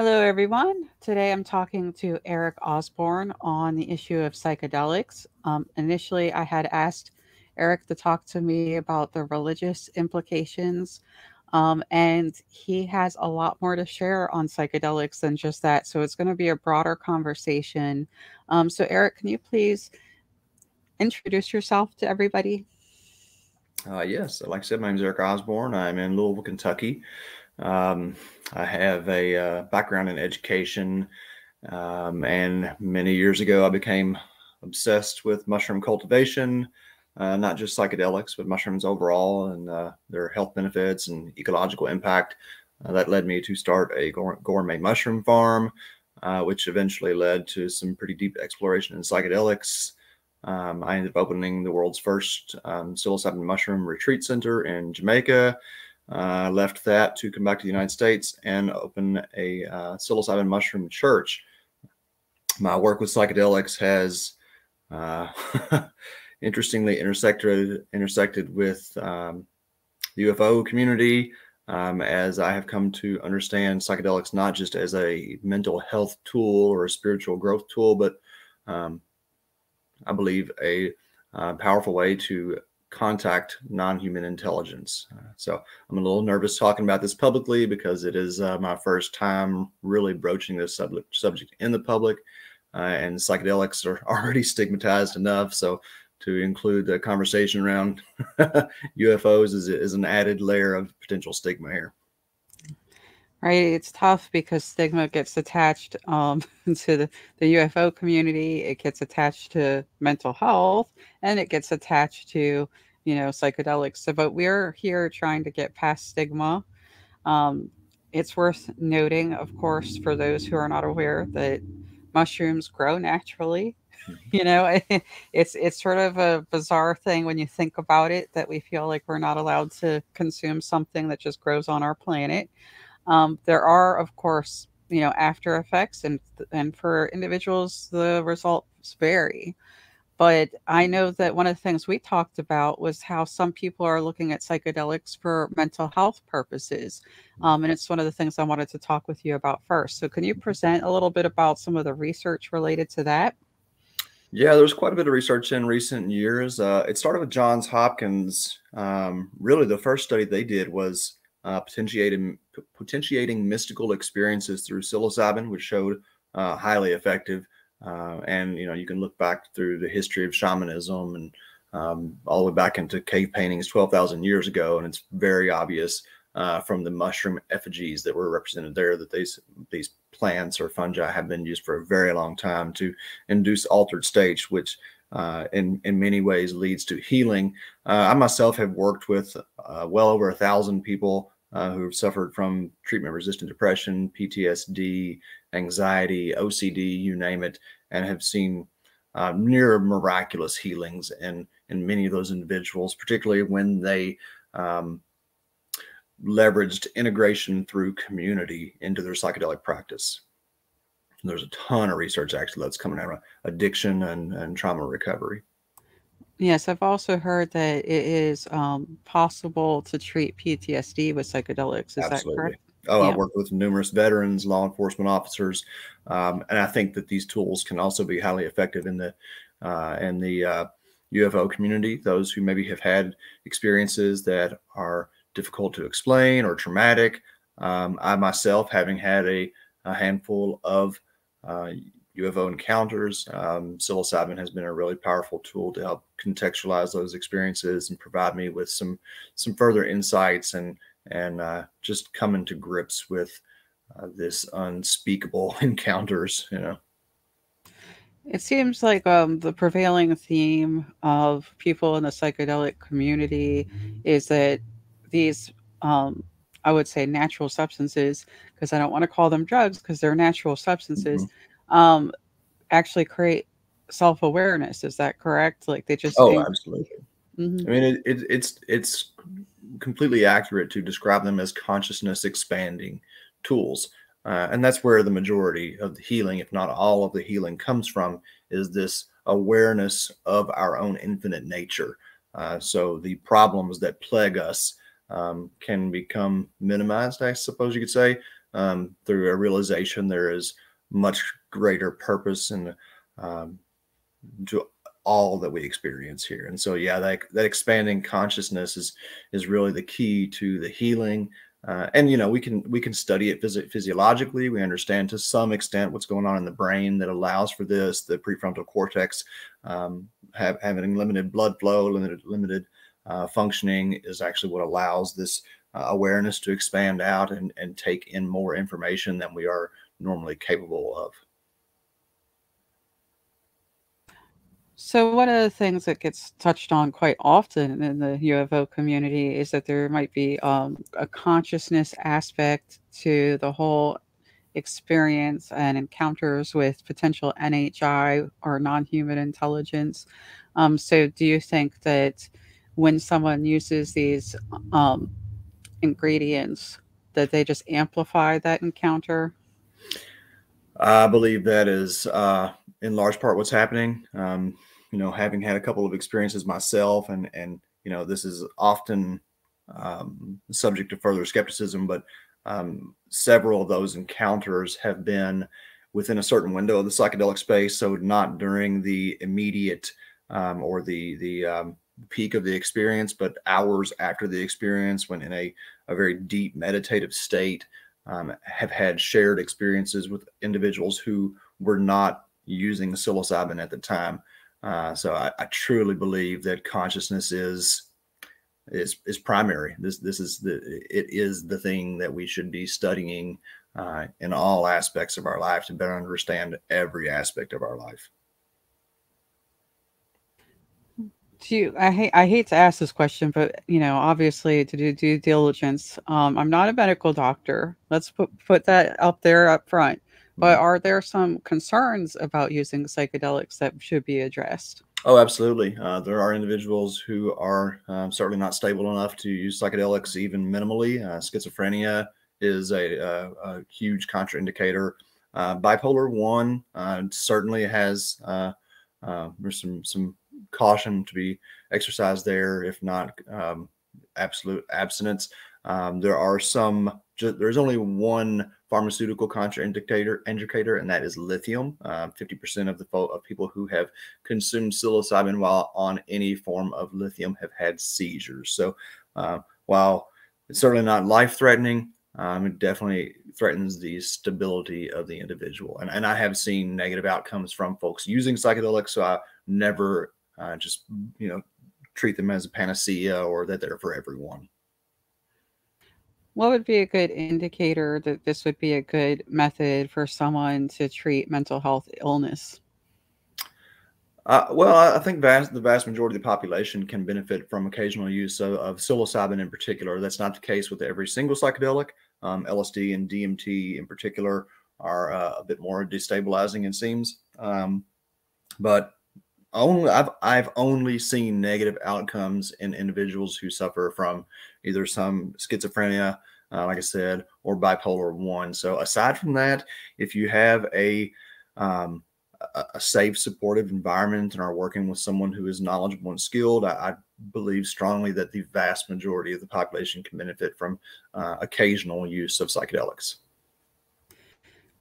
Hello, everyone. Today I'm talking to Eric Osborne on the issue of psychedelics. Initially, I had asked Eric to talk to me about the religious implications, and he has a lot more to share on psychedelics than just that. So it's going to be a broader conversation. So, Eric, can you please introduce yourself to everybody? Yes, like I said, my name is Eric Osborne. I'm in Louisville, Kentucky. Um, I have a background in education, and many years ago, I became obsessed with mushroom cultivation, not just psychedelics, but mushrooms overall and their health benefits and ecological impact. That led me to start a gourmet mushroom farm, which eventually led to some pretty deep exploration in psychedelics. I ended up opening the world's first psilocybin mushroom retreat center in Jamaica. Left that to come back to the United States and open a psilocybin mushroom church. My work with psychedelics has interestingly intersected with the UFO community, as I have come to understand psychedelics not just as a mental health tool or a spiritual growth tool, but I believe a powerful way to contact non-human intelligence. So I'm a little nervous talking about this publicly because it is my first time really broaching this subject in the public, and psychedelics are already stigmatized enough. So to include the conversation around UFOs is an added layer of potential stigma here. Right, it's tough because stigma gets attached to the UFO community. It gets attached to mental health, and it gets attached to, psychedelics. So, but we're here trying to get past stigma. Um, it's worth noting, of course, for those who are not aware, that mushrooms grow naturally. You know, it's sort of a bizarre thing when you think about it, that we feel like we're not allowed to consume something that just grows on our planet. There are, of course, after effects, and for individuals, the results vary. But I know that one of the things we talked about was how some people are looking at psychedelics for mental health purposes. And it's one of the things I wanted to talk with you about first. So, can you present a little bit about some of the research related to that? Yeah, there's quite a bit of research in recent years. It started with Johns Hopkins. Really, the first study they did was potentiating mystical experiences through psilocybin, which showed highly effective. And you can look back through the history of shamanism and all the way back into cave paintings 12,000 years ago, and it's very obvious from the mushroom effigies that were represented there that these plants or fungi have been used for a very long time to induce altered states, which in many ways leads to healing. I myself have worked with well over 1,000 people who have suffered from treatment-resistant depression, PTSD, anxiety, OCD, you name it, and have seen near miraculous healings in many of those individuals, particularly when they leveraged integration through community into their psychedelic practice. There's a ton of research actually that's coming out of addiction and trauma recovery. Yes, I've also heard that it is possible to treat PTSD with psychedelics. Is that Absolutely. correct? Oh, I've Yeah. worked with numerous veterans, law enforcement officers, and I think that these tools can also be highly effective in the UFO community. Those who maybe have had experiences that are difficult to explain or traumatic. I myself, having had a handful of UFO encounters, psilocybin has been a really powerful tool to help contextualize those experiences and provide me with some further insights and just coming to grips with this unspeakable encounters. It seems like the prevailing theme of people in the psychedelic community is that these, I would say, natural substances, because I don't want to call them drugs because they're natural substances, Mhm. um, actually create self awareness. Is that correct? Like they just. Oh, absolutely. Mhm. I mean, it's completely accurate to describe them as consciousness expanding tools, and that's where the majority of the healing, if not all of the healing, comes from. Is this awareness of our own infinite nature? So the problems that plague us can become minimized, I suppose you could say, through a realization there is much greater purpose and to all that we experience here. And so, yeah, that expanding consciousness is really the key to the healing. And we can study it physiologically. We understand to some extent what's going on in the brain that allows for this. The prefrontal cortex having limited blood flow, limited functioning is actually what allows this awareness to expand out and take in more information than we are normally capable of. So one of the things that gets touched on quite often in the UFO community is that there might be a consciousness aspect to the whole experience and encounters with potential NHI or non-human intelligence. So do you think that when someone uses these um, ingredients, that they just amplify that encounter? I believe that is in large part what's happening. Having had a couple of experiences myself, and this is often subject to further skepticism, but several of those encounters have been within a certain window of the psychedelic space, so not during the immediate or the peak of the experience, but hours after the experience, when in a very deep meditative state. Have had shared experiences with individuals who were not using psilocybin at the time. So I truly believe that consciousness is primary. It is the thing that we should be studying in all aspects of our life to better understand every aspect of our life. I hate to ask this question, but obviously to do due diligence, I'm not a medical doctor. Let's put that up there up front. But Mhm. are there some concerns about using psychedelics that should be addressed? Oh, absolutely. There are individuals who are certainly not stable enough to use psychedelics even minimally. Schizophrenia is a huge contraindicator. Bipolar 1 certainly has there's some caution to be exercised there, if not absolute abstinence. There's only one pharmaceutical contraindicator, and that is lithium. 50% of people who have consumed psilocybin while on any form of lithium have had seizures. So while it's certainly not life-threatening, it definitely threatens the stability of the individual. And I have seen negative outcomes from folks using psychedelics, so I never just treat them as a panacea or that they're for everyone. What would be a good indicator that this would be a good method for someone to treat mental health illness? Well, I think the vast majority of the population can benefit from occasional use of psilocybin in particular. That's not the case with every single psychedelic. LSD and DMT in particular are a bit more destabilizing, it seems. But I've only seen negative outcomes in individuals who suffer from either some schizophrenia, like I said, or bipolar 1. So aside from that, if you have um, a safe, supportive environment and are working with someone who is knowledgeable and skilled, I believe strongly that the vast majority of the population can benefit from occasional use of psychedelics.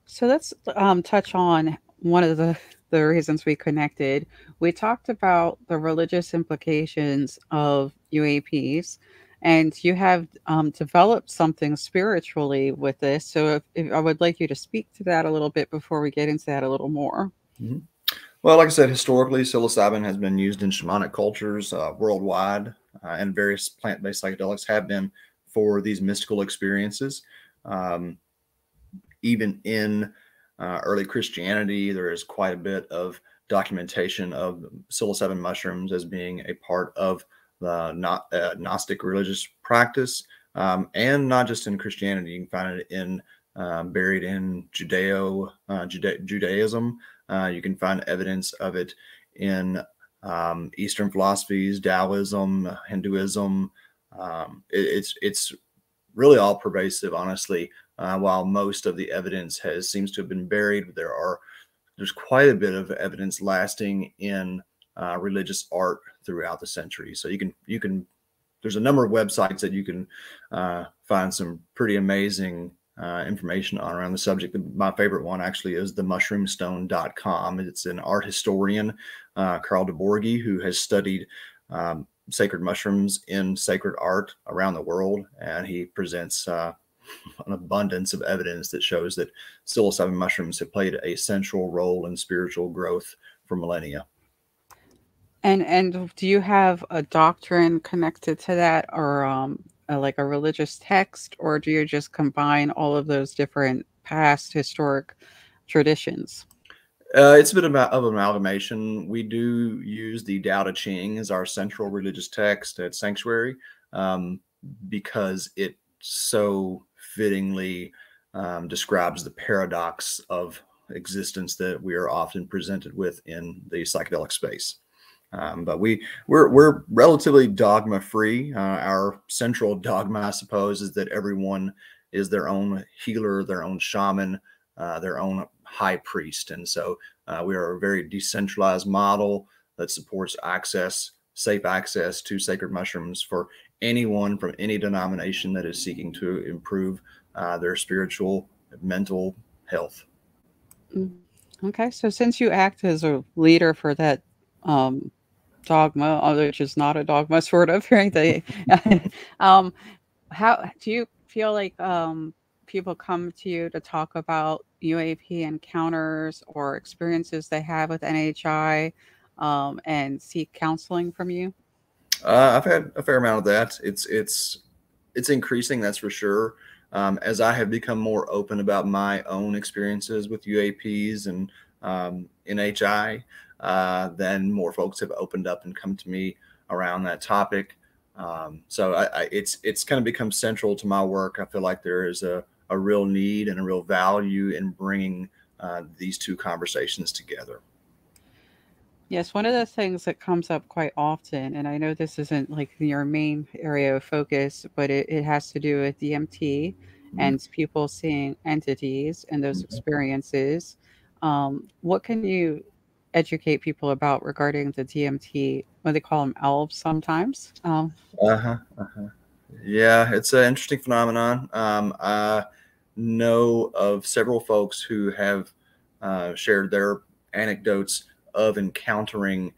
So let's touch on one of the reasons we connected. We talked about the religious implications of UAPs, and you have developed something spiritually with this. So if I would like you to speak to that a little bit before we get into that a little more. Mhm. Well, like I said, historically, psilocybin has been used in shamanic cultures worldwide, and various plant-based psychedelics have been for these mystical experiences. Um, Even in early Christianity, there is quite a bit of documentation of psilocybin mushrooms as being a part of the Gnostic religious practice, and not just in Christianity. You can find it in buried in Judaism. You can find evidence of it in Eastern philosophies, Taoism, Hinduism. It's really all pervasive, honestly. While most of the evidence seems to have been buried, there's quite a bit of evidence lasting in religious art throughout the century. So there's a number of websites that you can find some pretty amazing information on around the subject. My favorite one actually is the mushroomstone.com. It's an art historian, Carl DeBorgy, who has studied sacred mushrooms in sacred art around the world, and he presents an abundance of evidence that shows that psilocybin mushrooms have played a central role in spiritual growth for millennia. And do you have a doctrine connected to that, or like a religious text, or do you just combine all of those different past historic traditions? It's a bit of amalgamation. We do use the Tao Te Ching as our central religious text at Sanctuary, because it so fittingly describes the paradox of existence that we are often presented with in the psychedelic space. But we're relatively dogma free. Our central dogma, I suppose, is that everyone is their own healer, their own shaman, their own high priest. And so we are a very decentralized model that supports safe access to sacred mushrooms for anyone from any denomination that is seeking to improve their spiritual, mental health. Mm. Okay, so since you act as a leader for that um, dogma, which is not a dogma, sort of, right? Um, how do you feel like people come to you to talk about UAP encounters or experiences they have with NHI, and seek counseling from you? I've had a fair amount of that. It's increasing, that's for sure. As I have become more open about my own experiences with UAPs and NHI, then more folks have opened up and come to me around that topic. So it's kind of become central to my work. I feel like there is a real need and a real value in bringing these two conversations together. Yes, one of the things that comes up quite often, and I know this isn't like your main area of focus, but it has to do with DMT Mhm. and people seeing entities and those Mhm. experiences. What can you educate people about regarding the DMT? What they call them elves sometimes. Uh-huh. Uh-huh. Yeah, it's an interesting phenomenon. I know of several folks who have shared their anecdotes of encountering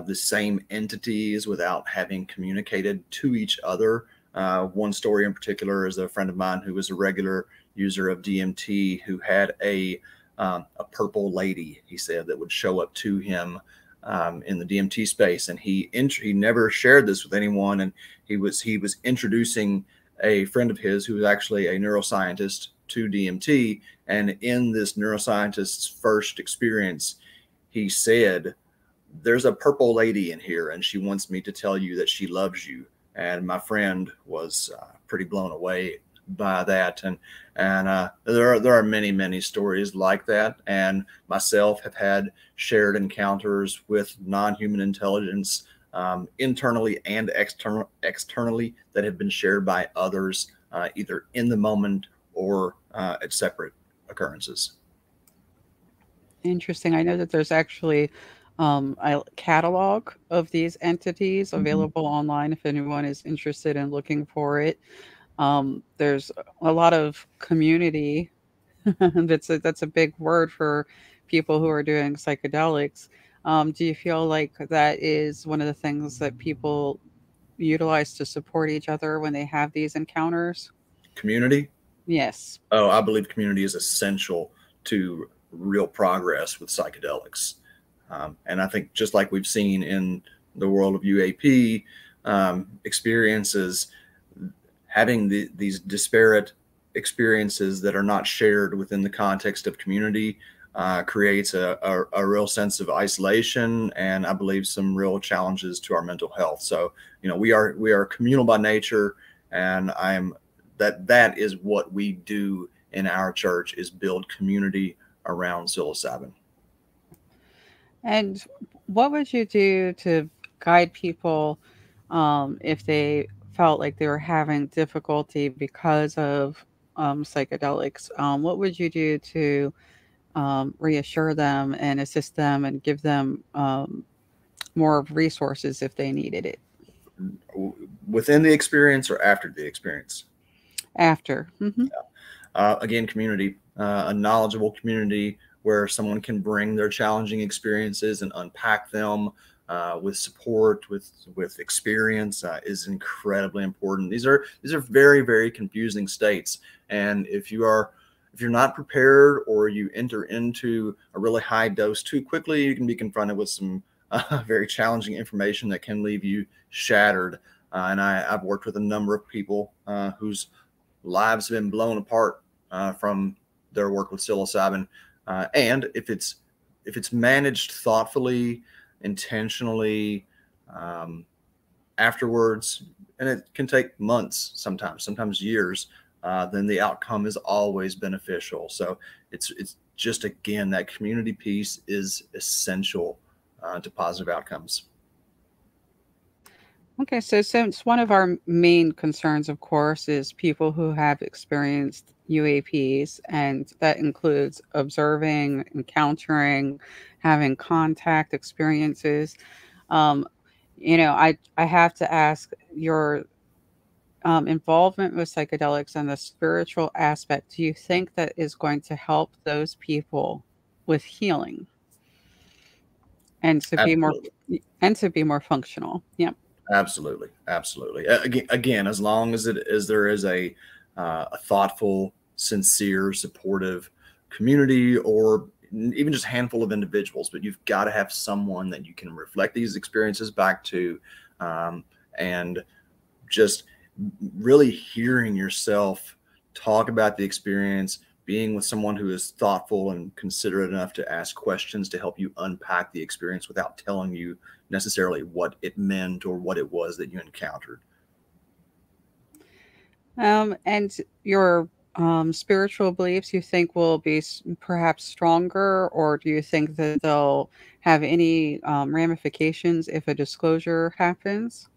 the same entities without having communicated to each other. One story in particular is a friend of mine who was a regular user of DMT who had a purple lady, he said, that would show up to him in the DMT space, and he never shared this with anyone, and he was introducing a friend of his who was actually a neuroscientist to DMT, and in this neuroscientist's first experience, he said, "There's a purple lady in here, and she wants me to tell you that she loves you." And my friend was pretty blown away by that, and there are many stories like that, and myself have had shared encounters with non-human intelligence, internally and externally, that have been shared by others, either in the moment or at separate occurrences. Interesting. I know that there's actually a catalog of these entities Mhm. available online if anyone is interested in looking for it. There's a lot of community. That's a big word for people who are doing psychedelics. Do you feel like that is one of the things that people utilize to support each other when they have these encounters? Community. Yes. Oh, I believe community is essential to real progress with psychedelics. And I think just like we've seen in the world of UAP experiences, having these disparate experiences that are not shared within the context of community creates a real sense of isolation, and I believe some real challenges to our mental health. So, we are communal by nature, and that is what we do in our church, is build community around psilocybin. And what would you do to guide people if they felt like they were having difficulty because of psychedelics? What would you do to reassure them and assist them and give them more resources if they needed it Within the experience or after the experience? after? Hmm. Again, community, a knowledgeable community where someone can bring their challenging experiences and unpack them with support, with experience is incredibly important. These are very, very confusing states, and if you're not prepared or you enter into a really high dose too quickly, you can be confronted with some very challenging information that can leave you shattered. And I've worked with a number of people whose lives have been blown apart from their work with psilocybin. And if it's managed thoughtfully, intentionally, afterwards, and it can take months, sometimes years, then the outcome is always beneficial. So it's just, again, that community piece is essential to positive outcomes. Okay, so since one of our main concerns, of course, is people who have experienced UAPs, and that includes observing, encountering, having contact experiences. Um, I have to ask your involvement with psychedelics and the spiritual aspect. Do you think that is going to help those people with healing and to be more Absolutely. functional? Yep. Absolutely, absolutely. Again, as long as there is a thoughtful, sincere, supportive community, or even just a handful of individuals, but you've got to have someone that you can reflect these experiences back to, and just really hearing yourself talk about the experience, being with someone who is thoughtful and considerate enough to ask questions to help you unpack the experience without telling you necessarily what it meant or what it was that you encountered. And your spiritual beliefs, you think will be perhaps stronger, or do you think that they'll have any ramifications if a disclosure happens?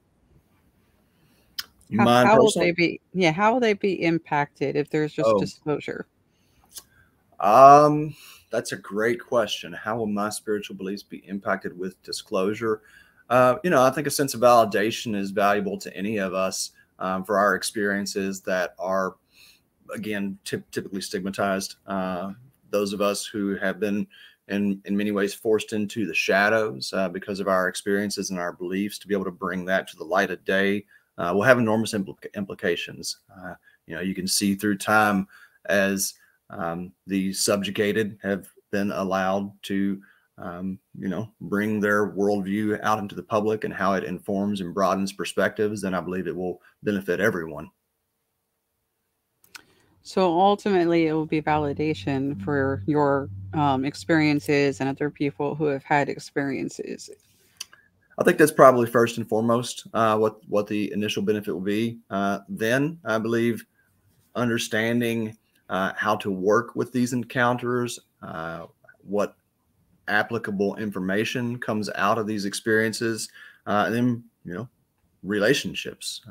Mine How will they personally, be? Yeah, how will they be impacted if there's just oh, disclosure? um, that's a great question. How will my spiritual beliefs be impacted with disclosure? I think a sense of validation is valuable to any of us for our experiences that are, again, typically stigmatized. Those of us who have been, in many ways, forced into the shadows because of our experiences and our beliefs, to be able to bring that to the light of day will have enormous implications. You can see through time as the subjugated have been allowed to, bring their worldview out into the public and how it informs and broadens perspectives, then I believe it will benefit everyone. So ultimately, it will be validation for your experiences and other people who have had experiences. I think that's probably first and foremost what the initial benefit will be. Then I believe understanding how to work with these encounters, what applicable information comes out of these experiences, and then relationships.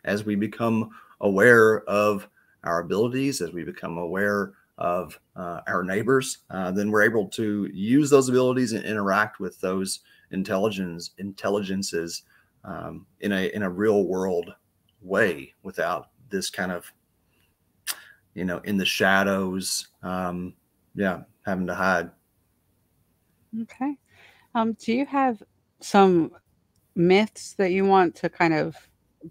As we become aware of our abilities, as we become aware of our neighbors, then we're able to use those abilities and interact with those intelligences in a real world way, without this kind of in the shadows, having to hide. Okay. Do you have some myths that you want to kind of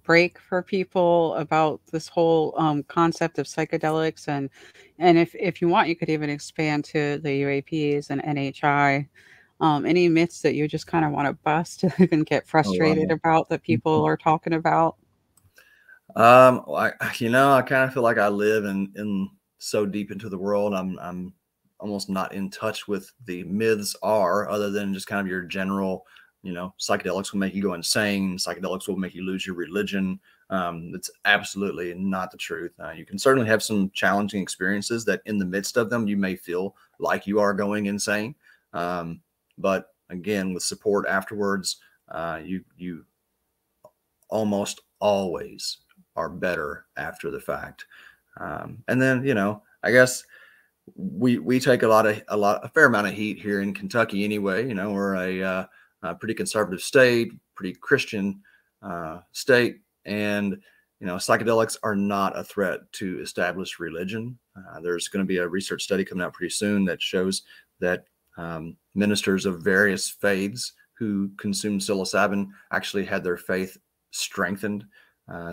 break for people about this whole concept of psychedelics, and if you want, you could even expand to the UAPs and NHI. Any myths that you just kind of want to bust and get Oh, frustrated wow. about that people are talking about? I kind of feel like I live in so deep into the world. I'm almost not in touch with the myths are, other than just kind of your general, psychedelics will make you go insane. Psychedelics will make you lose your religion. That's absolutely not the truth. You can certainly have some challenging experiences that in the midst of them, you may feel like you are going insane. But again, with support afterwards, you almost always are better after the fact. And then, I guess we take a fair amount of heat here in Kentucky anyway. We're a pretty conservative state, pretty Christian state, and psychedelics are not a threat to established religion. There's going to be a research study coming out pretty soon that shows that ministers of various faiths who consume psilocybin actually had their faith strengthened.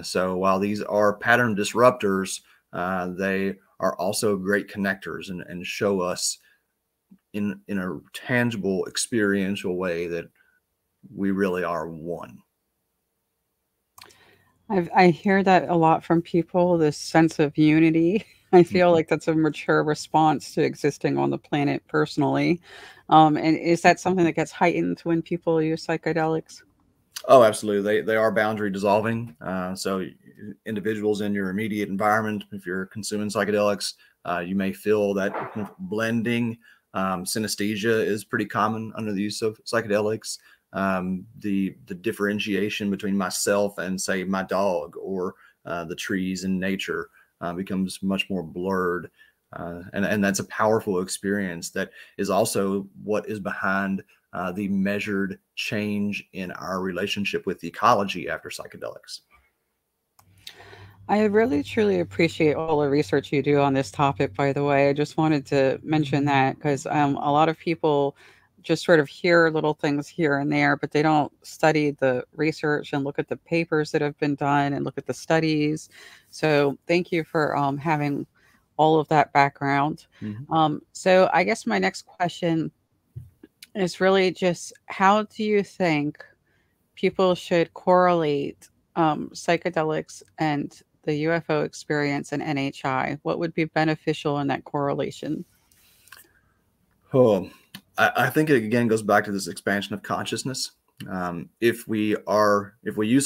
So while these are pattern disruptors, they are also great connectors and show us in a tangible, experiential way that we really are one. I hear that a lot from people, this sense of unity. I feel like that's a mature response to existing on the planet personally. And is that something that gets heightened when people use psychedelics? Oh, absolutely. They are boundary dissolving. So individuals in your immediate environment, if you're consuming psychedelics, you may feel that kind of blending. Synesthesia is pretty common under the use of psychedelics. The differentiation between myself and, say, my dog or the trees in nature becomes much more blurred. And that's a powerful experience that is also what is behind the measured change in our relationship with ecology after psychedelics. I really truly appreciate all the research you do on this topic, by the way. I just wanted to mention that because a lot of people just sort of hear little things here and there, but they don't study the research and look at the papers that have been done and look at the studies. So thank you for having all of that background. So I guess my next question is really just how do you think people should correlate psychedelics and the UFO experience and NHI? What would be beneficial in that correlation? Oh, I think it again goes back to this expansion of consciousness. If we use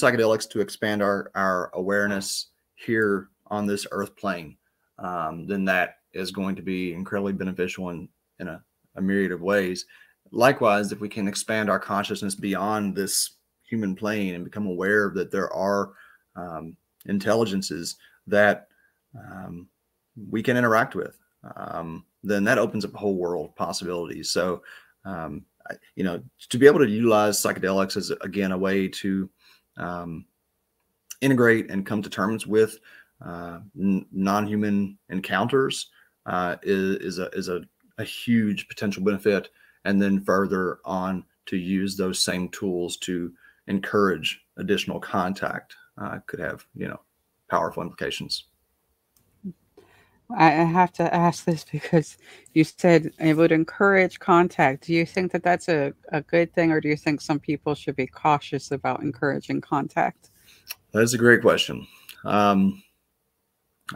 psychedelics to expand our awareness here on this earth plane, then that is going to be incredibly beneficial in a myriad of ways. Likewise, if we can expand our consciousness beyond this human plane and become aware that there are intelligences that we can interact with, then that opens up a whole world of possibilities. So, to be able to utilize psychedelics as, again, a way to integrate and come to terms with non-human encounters is a huge potential benefit. And then further on, to use those same tools to encourage additional contact could have, powerful implications. I have to ask this because you said it would encourage contact. Do you think that that's a good thing, or do you think some people should be cautious about encouraging contact? That's a great question. I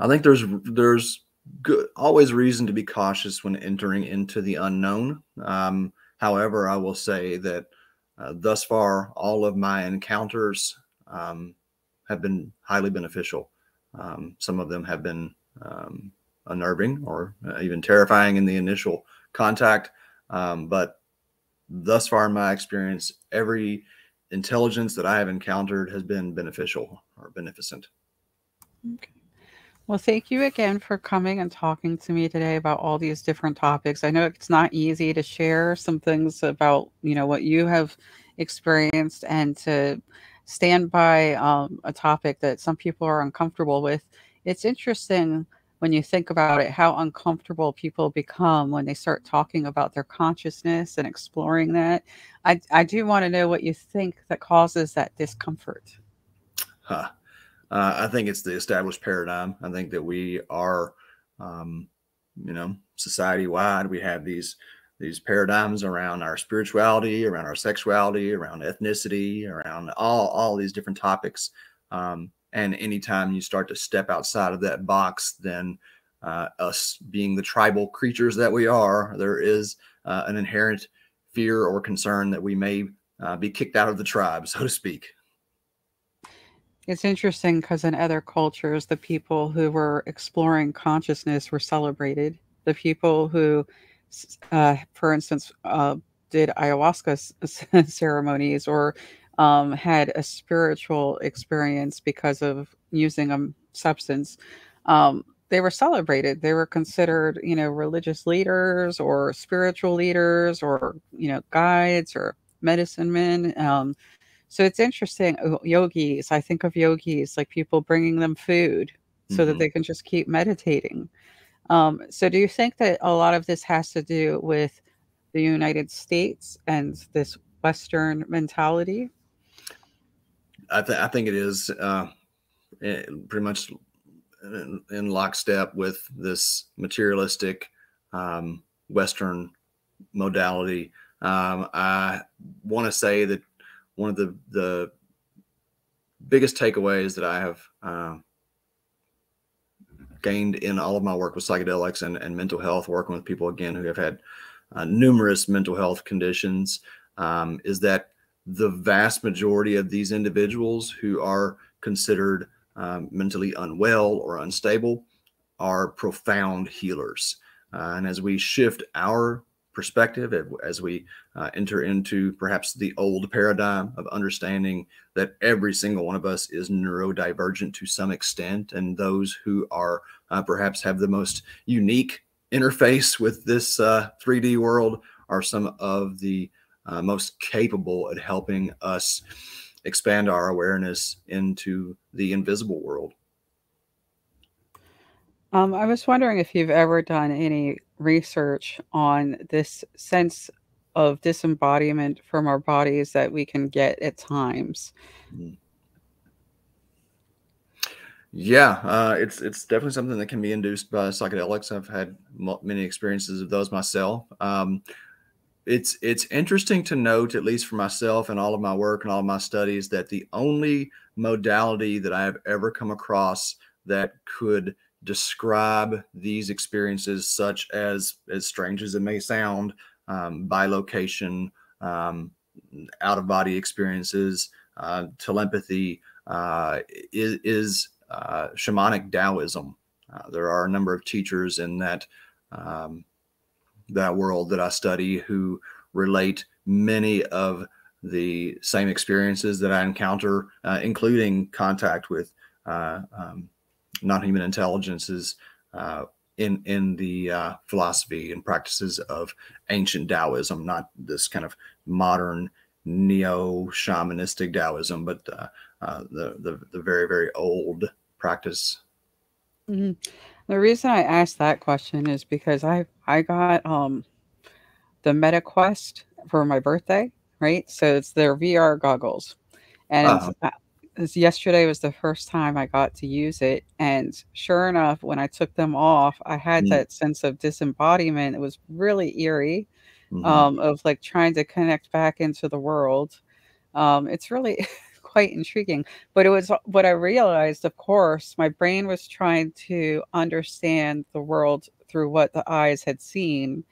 think there's always reason to be cautious when entering into the unknown. However, I will say that thus far, all of my encounters have been highly beneficial. Some of them have been unnerving or even terrifying in the initial contact. But thus far in my experience, every intelligence that I have encountered has been beneficial or beneficent. Okay. Well, thank you again for coming and talking to me today about all these different topics. I know it's not easy to share some things about, what you have experienced and to stand by a topic that some people are uncomfortable with. It's interesting when you think about it, how uncomfortable people become when they start talking about their consciousness and exploring that. I do want to know what you think that causes that discomfort. I think it's the established paradigm. I think that we are, society wide, we have these paradigms around our spirituality, around our sexuality, around ethnicity, around all these different topics. And anytime you start to step outside of that box, then us being the tribal creatures that we are, there is an inherent fear or concern that we may be kicked out of the tribe, so to speak. It's interesting because in other cultures, the people who were exploring consciousness were celebrated. The people who, for instance, did ayahuasca ceremonies or had a spiritual experience because of using a substance, they were celebrated. They were considered, religious leaders or spiritual leaders or, guides or medicine men. So it's interesting. Yogis, I think of yogis like people bringing them food so that Hmm. they can just keep meditating. So do you think that a lot of this has to do with the United States and this Western mentality? I think it is pretty much in lockstep with this materialistic Western modality. I want to say that one of the biggest takeaways that I have gained in all of my work with psychedelics and mental health, working with people again who have had numerous mental health conditions, is that the vast majority of these individuals who are considered mentally unwell or unstable are profound healers. And as we shift our perspective, as we enter into perhaps the old paradigm of understanding that every single one of us is neurodivergent to some extent, and those who are perhaps have the most unique interface with this 3D world are some of the most capable at helping us expand our awareness into the invisible world. I was wondering if you've ever done any research on this sense of disembodiment from our bodies that we can get at times. Mm. Yeah, it's definitely something that can be induced by psychedelics. I've had many experiences of those myself. It's interesting to note, at least for myself and all of my work and all of my studies, that the only modality that I have ever come across that could describe these experiences, such as strange as it may sound, bilocation, um, out of body experiences, telepathy, is shamanic Taoism. There are a number of teachers in um, that world that I study who relate many of the same experiences that I encounter, including contact with non-human intelligences in the philosophy and practices of ancient Taoism, not this kind of modern neo-shamanistic Taoism, but the very, very old practice. Mhm. The reason I asked that question is because I got the Meta Quest for my birthday, right? So it's their VR goggles, and Uh, yesterday was the first time I got to use it, and sure enough, when I took them off, I had mm, that sense of disembodiment. It was really eerie, mhm, of like trying to connect back into the world. It's really quite intriguing. But it was what I realized, of course, my brain was trying to understand the world through what the eyes had seen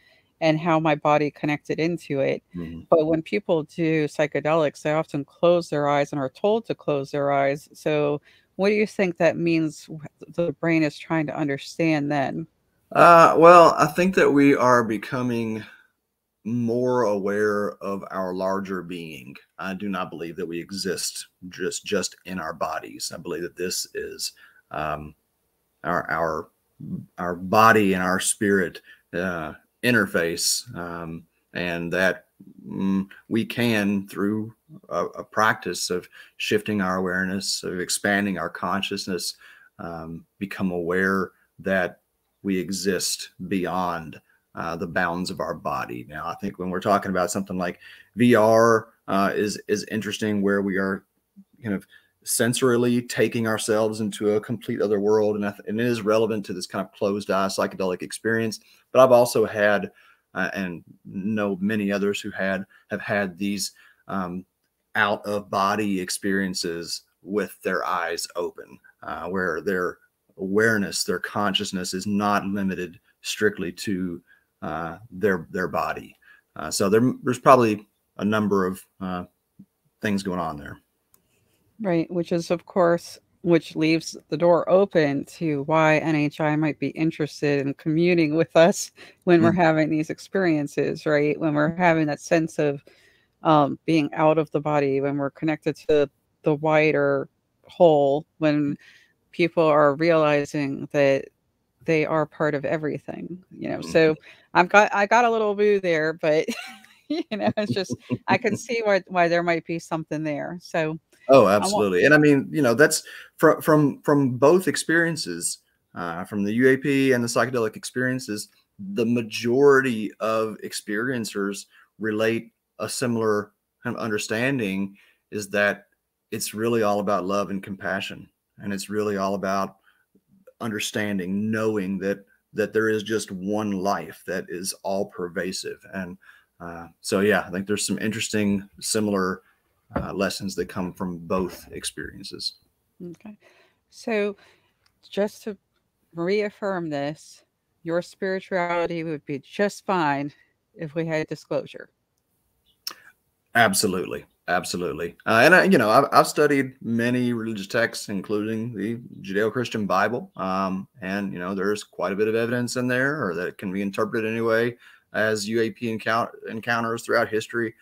and how my body connected into it. mhm. But when people do psychedelics, they often close their eyes and are told to close their eyes. So, what do you think that means the brain is trying to understand then? Well, I think that we are becoming more aware of our larger being. I do not believe that we exist just in our bodies. I believe that this is um, our our body and our spirit interface, and that we can, through a practice of shifting our awareness, of expanding our consciousness, become aware that we exist beyond the bounds of our body. Now, I think when we're talking about something like VR, is interesting, where we are kind of sensorily taking ourselves into a complete other world, and it is relevant to this kind of closed eye psychedelic experience. But I've also had and know many others who have had these out of body experiences with their eyes open, where their awareness, their consciousness is not limited strictly to their body. So there's probably a number of things going on there. Right, which is, of course, which leaves the door open to why NHI might be interested in communing with us when we're Mm, having these experiences, right? When we're having that sense of being out of the body, when we're connected to the wider whole, when people are realizing that they are part of everything, you know. mm. So I got a little boo there, but It's just I can see why there might be something there. So Oh, I want. absolutely. And I mean, that's from both experiences, from the UAP and the psychedelic experiences, the majority of experiencers relate a similar kind of understanding is that it's really all about love and compassion. And it's really all about understanding, knowing that there is just one life that is all pervasive. And so, yeah, I think there's some interesting, similar lessons that come from both experiences. Okay. So just to reaffirm this, your spirituality would be just fine if we had disclosure. Absolutely, absolutely. And I've studied many religious texts, including the Judeo-Christian Bible, and there's quite a bit of evidence in there, or that can be interpreted anyway as UAP encounters throughout history.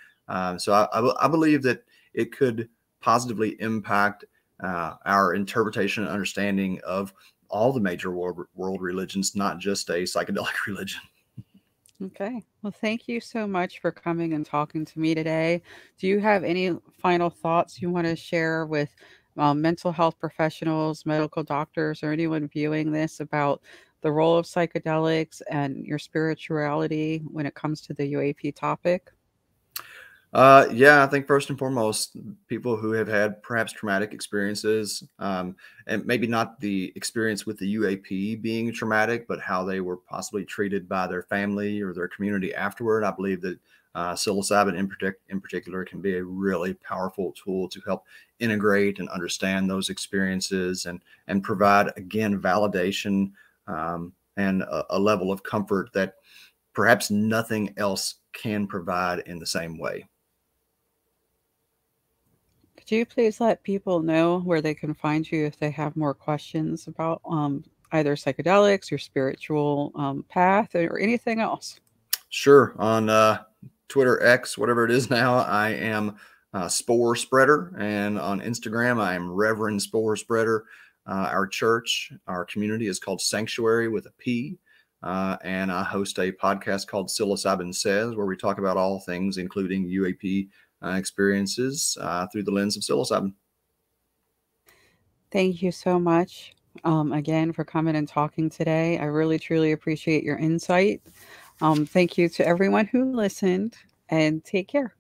So I believe that it could positively impact our interpretation and understanding of all the major world religions, not just a psychedelic religion. Okay. Well, thank you so much for coming and talking to me today. Do you have any final thoughts you want to share with mental health professionals, medical doctors, or anyone viewing this about the role of psychedelics and your spirituality when it comes to the UAP topic? Yeah, I think first and foremost, people who have had perhaps traumatic experiences, and maybe not the experience with the UAP being traumatic, but how they were possibly treated by their family or their community afterward. I believe that psilocybin in particular can be a really powerful tool to help integrate and understand those experiences and provide, again, validation, and a level of comfort that perhaps nothing else can provide in the same way. Could you please let people know where they can find you if they have more questions about either psychedelics, your spiritual path, or anything else? Sure. On Twitter X, whatever it is now, I am Spore Spreader. And on Instagram, I am Reverend Spore Spreader. Our church, our community is called Sanctuary with a P. And I host a podcast called Psilocybin Says, where we talk about all things, including UAP experiences through the lens of psilocybin. Thank you so much again for coming and talking today. I really, truly appreciate your insight. Thank you to everyone who listened, and take care.